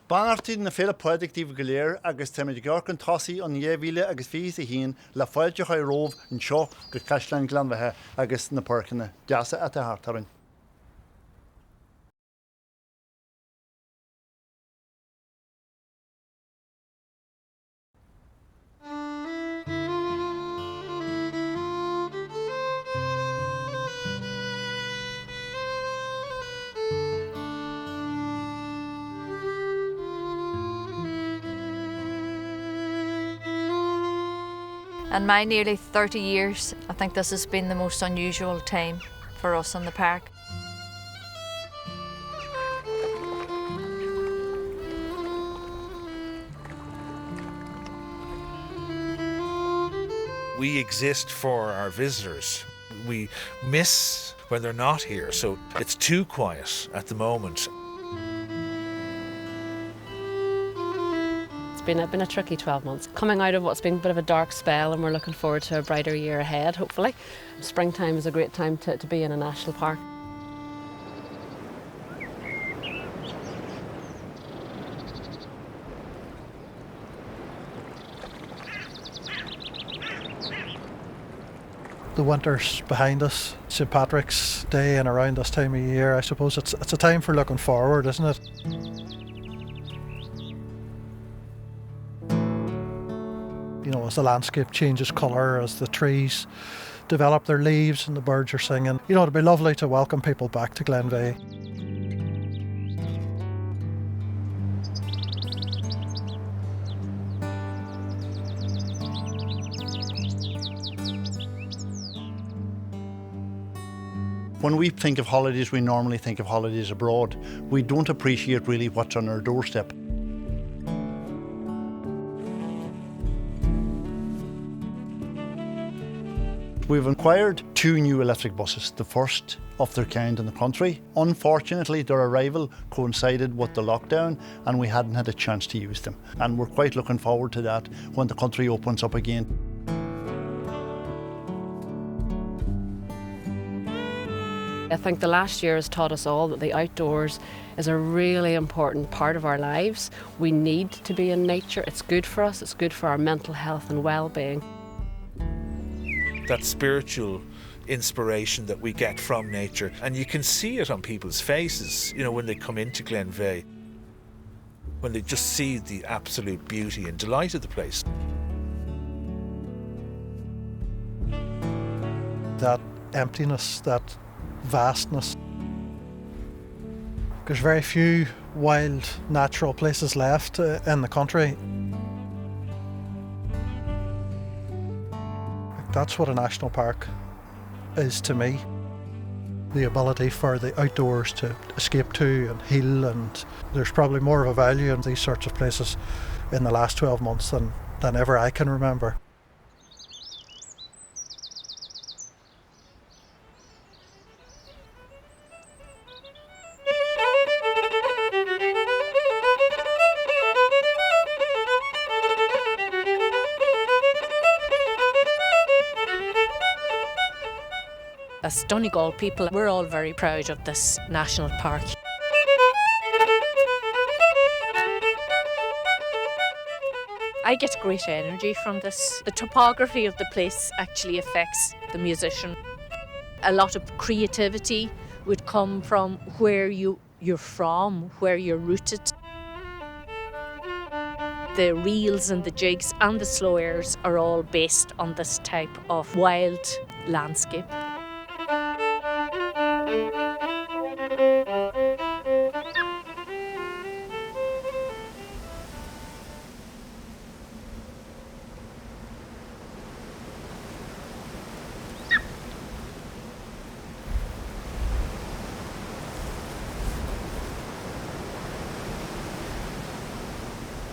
Banartí na féle poideachtaí goléir agus táid gcearcan tosaí an 2020 hín le fáilte rómh an seo go Caisleán Glenveagh agus na parcanna deasa a thtartarin. In my nearly 30 years, I think this has been the most unusual time for us in the park. We exist for our visitors. We miss when they're not here, so it's too quiet at the moment. It's been a tricky 12 months. Coming out of what's been a bit of a dark spell, and we're looking forward to a brighter year ahead, hopefully. Springtime is a great time to be in a national park. The winter's behind us, St. Patrick's Day and around this time of year, I suppose it's a time for looking forward, isn't it? You know, as the landscape changes colour, as the trees develop their leaves and the birds are singing, you know, it'd be lovely to welcome people back to Glenveagh. When we think of holidays, we normally think of holidays abroad. We don't appreciate really what's on our doorstep. We've acquired 2 new electric buses, the first of their kind in the country. Unfortunately, their arrival coincided with the lockdown and we hadn't had a chance to use them. And we're quite looking forward to that when the country opens up again. I think the last year has taught us all that the outdoors is a really important part of our lives. We need to be in nature. It's good for us, it's good for our mental health and well-being. That spiritual inspiration that we get from nature, and you can see it on people's faces, you know, when they come into Glenveagh, when they just see the absolute beauty and delight of the place. That emptiness, that vastness. There's very few wild, natural places left in the country. That's what a national park is to me. The ability for the outdoors to escape to and heal, and there's probably more of a value in these sorts of places in the last 12 months than ever I can remember. As Donegal people, we're all very proud of this national park. I get great energy from this. The topography of the place actually affects the musician. A lot of creativity would come from where you're from, where you're rooted. The reels and the jigs and the slow airs are all based on this type of wild landscape.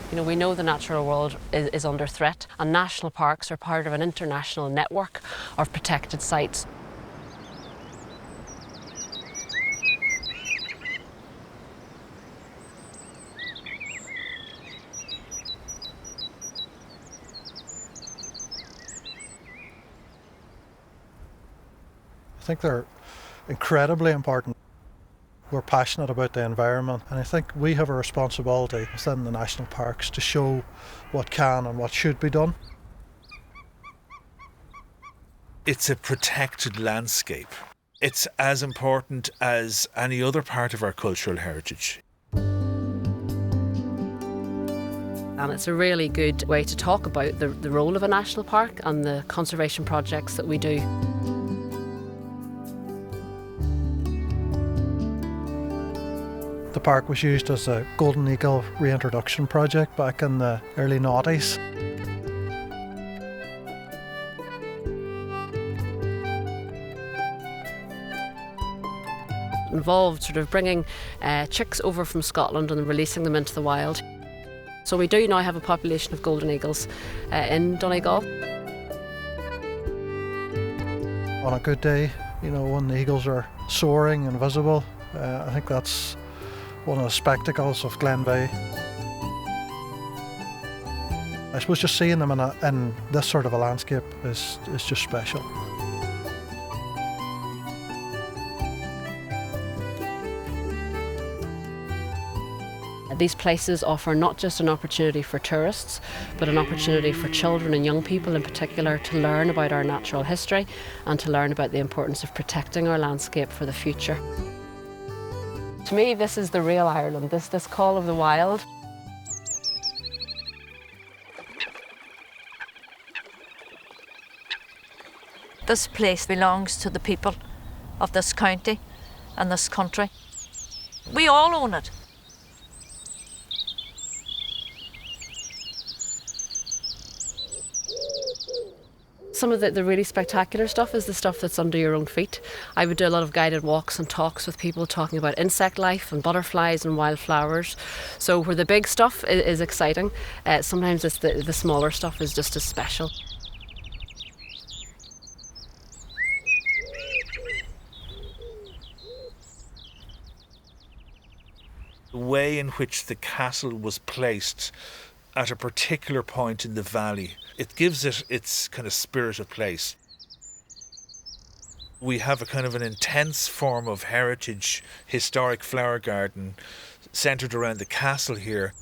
You know, we know the natural world is under threat, and national parks are part of an international network of protected sites. I think they're incredibly important. We're passionate about the environment, and I think we have a responsibility within the national parks to show what can and what should be done. It's a protected landscape. It's as important as any other part of our cultural heritage. And it's a really good way to talk about the role of a national park and the conservation projects that we do. The park was used as a golden eagle reintroduction project back in the early noughties. Involved sort of bringing chicks over from Scotland and releasing them into the wild. So we do now have a population of golden eagles in Donegal. On a good day, you know, when the eagles are soaring and visible, I think that's one of the spectacles of Glenveagh. I suppose just seeing them in this sort of a landscape is just special. These places offer not just an opportunity for tourists, but an opportunity for children and young people in particular to learn about our natural history and to learn about the importance of protecting our landscape for the future. To me, this is the real Ireland, this call of the wild. This place belongs to the people of this county and this country. We all own it. Some of the really spectacular stuff is the stuff that's under your own feet. I would do a lot of guided walks and talks with people talking about insect life and butterflies and wildflowers. So where the big stuff is exciting, sometimes it's the smaller stuff is just as special. The way in which the castle was placed at a particular point in the valley, it gives it its kind of spirit of place. We have a kind of an intense form of heritage, historic flower garden centred around the castle here.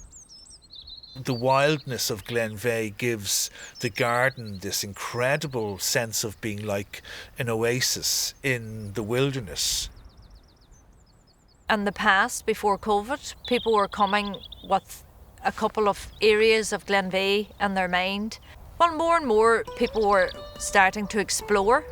The wildness of Glenveagh gives the garden this incredible sense of being like an oasis in the wilderness. In the past, before COVID, people were coming with a couple of areas of Glenveagh in their mind. Well, more and more people were starting to explore.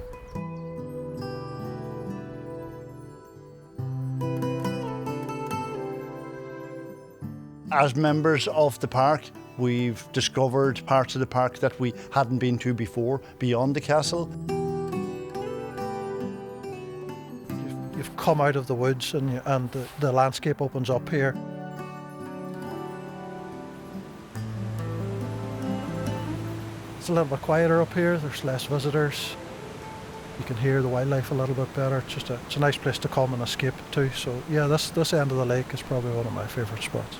As members of the park, we've discovered parts of the park that we hadn't been to before, beyond the castle. You've come out of the woods and the landscape opens up here. It's a little bit quieter up here, there's less visitors. You can hear the wildlife a little bit better. It's a nice place to come and escape to. So yeah, this end of the lake is probably one of my favourite spots.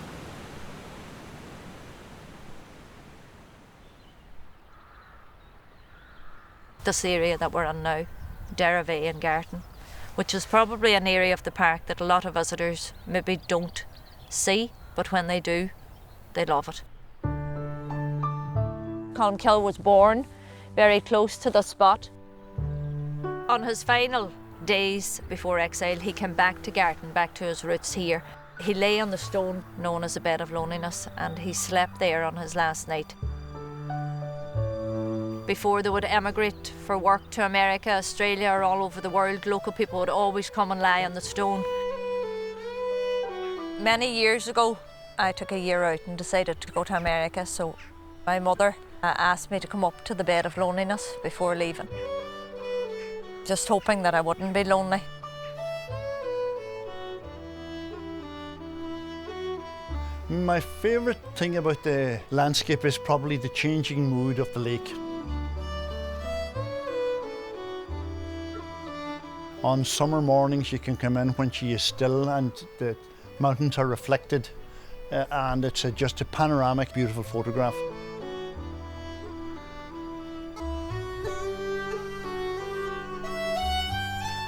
This area that we're in now, Derravee and Garton, which is probably an area of the park that a lot of visitors maybe don't see, but when they do, they love it. Colmkill was born very close to the spot. On his final days before exile, he came back to Garton, back to his roots here. He lay on the stone known as a bed of loneliness, and he slept there on his last night. Before they would emigrate for work to America, Australia, or all over the world, local people would always come and lie on the stone. Many years ago, I took a year out and decided to go to America, so my mother asked me to come up to the bed of loneliness before leaving, just hoping that I wouldn't be lonely. My favourite thing about the landscape is probably the changing mood of the lake. On summer mornings you can come in when she is still and the mountains are reflected and it's just a panoramic, beautiful photograph.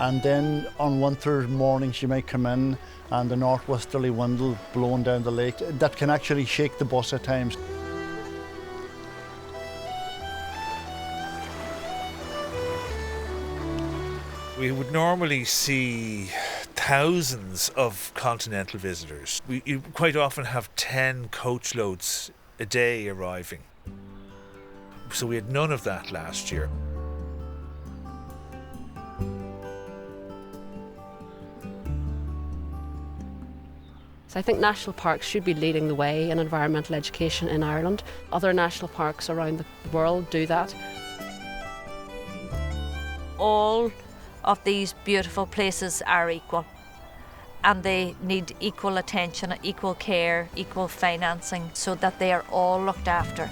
And then on winter mornings you might come in and the northwesterly wind will blow down the lake. That can actually shake the bus at times. We would normally see thousands of continental visitors. You quite often have 10 coach loads a day arriving. So we had none of that last year. So I think national parks should be leading the way in environmental education in Ireland. Other national parks around the world do that. All of these beautiful places are equal, and they need equal attention, equal care, equal financing, so that they are all looked after.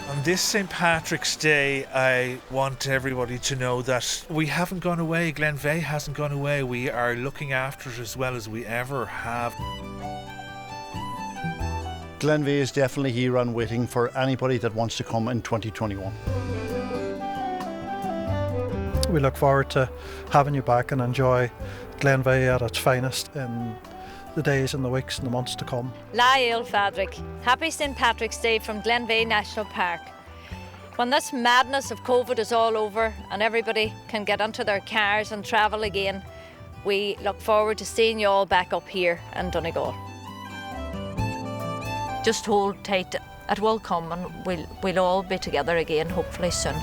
On this St. Patrick's Day, I want everybody to know that we haven't gone away. Glenveagh hasn't gone away. We are looking after it as well as we ever have. Glenveagh is definitely here and waiting for anybody that wants to come in 2021. We look forward to having you back and enjoy Glenveagh at its finest in the days and the weeks and the months to come. Lael Fadric, happy St. Patrick's Day from Glenveagh National Park. When this madness of COVID is all over and everybody can get onto their cars and travel again, we look forward to seeing you all back up here in Donegal. Just hold tight, it will come, and we'll all be together again hopefully soon.